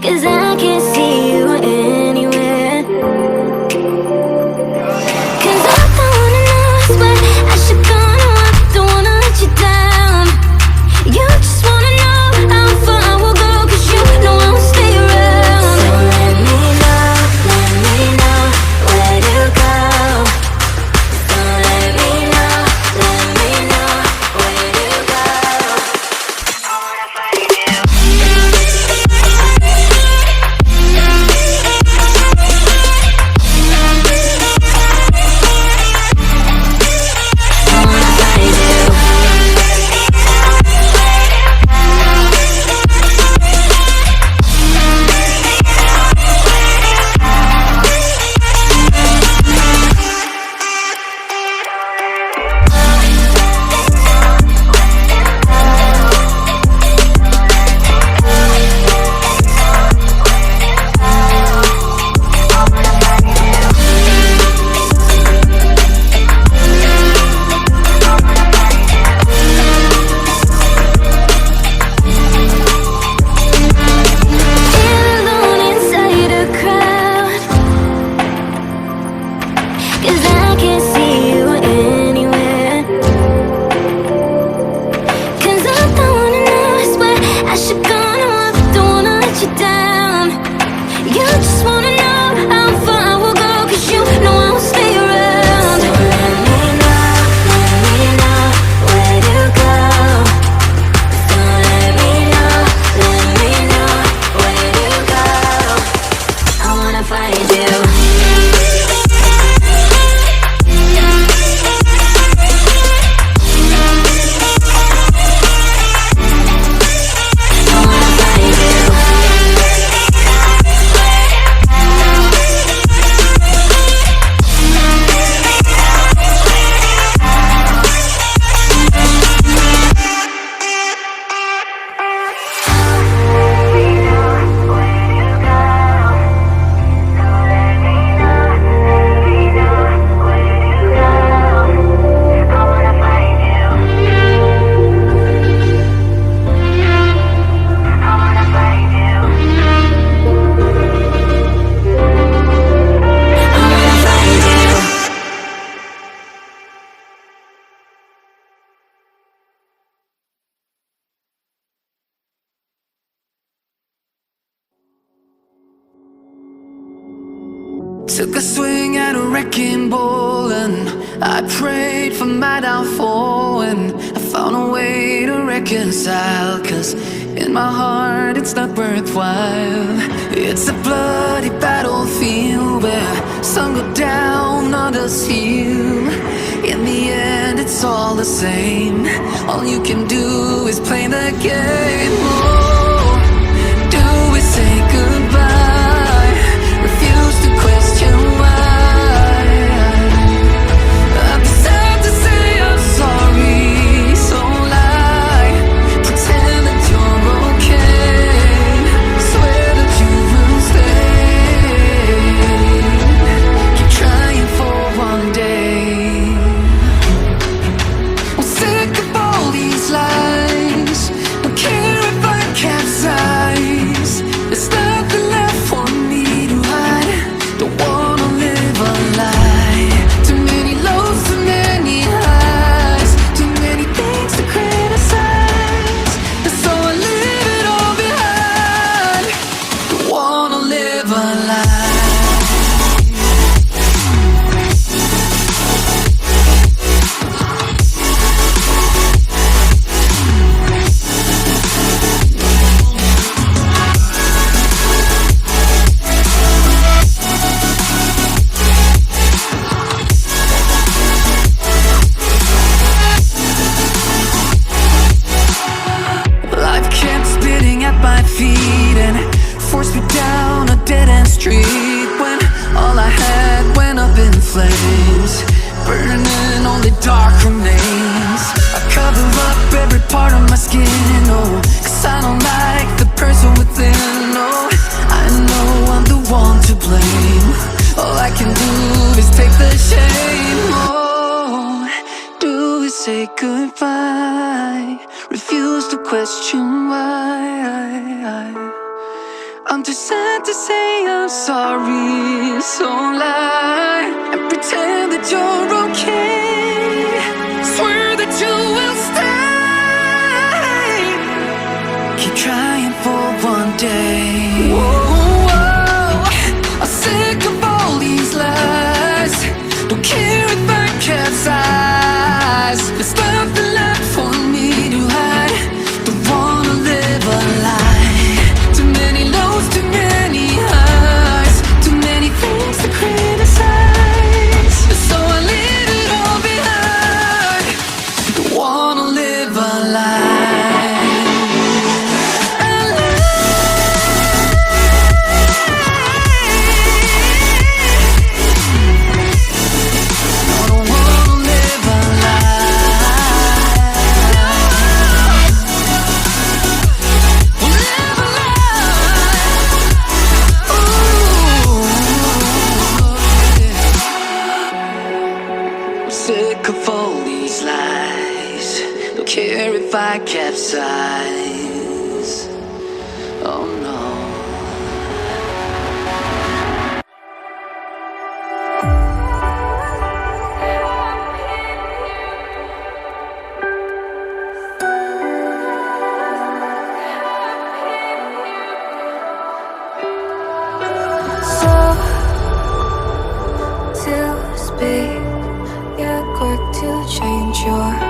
'cause I can't see you anywhere. 'Cause I don't wanna know where I should go. No, I don't wanna let you down. You just wanna know how far I will go, 'cause you know I will stay around. So let me know where to go. So let me know where to go. I wanna find you. Took a swing at a wrecking ball and I prayed for my downfall, and I found a way to reconcile, 'cause in my heart it's not worthwhile. It's a bloody battlefield where some go down, others heal. In the end it's all the same. All you can do is play the game. Oh, do we say goodbye? Refuse to question why. I'm sad to say I'm sorry, so lie. Pretend that you're okay. Swear that you will stay. Keep trying for one day. I'm sick of all these lies. Don't care if I capsize. There's nothing left for me to hide. Don't wanna live a lie. Too many lows, too many highs. Too many things to criticize. And so I leave it all behind. Don't wanna live a lie. Life kept spitting at my feet and forced me down a dead-end street, when all I had went up in flames, burning only dark remains. I cover up every part of my skin, oh, 'cause I don't like the person within. Oh, I know I'm the one to blame. All I can do is take the shame. Oh, do we say goodbye? Refuse to question why. I'm too sad to say I'm sorry, so lie and pretend that you're okay. Swear that you will stay. Keep trying for one day. Whoa, I'm sick of all these lies. Don't care if I capsize. There's nothing left for me to hide. Don't wanna live a lie. Too many lows, too many highs. Too many things to criticize. So I leave it all behind. Don't wanna live a lie. Sick of all these lies. Don't care if I capsize. Oh no. So to speak, you're quick to change your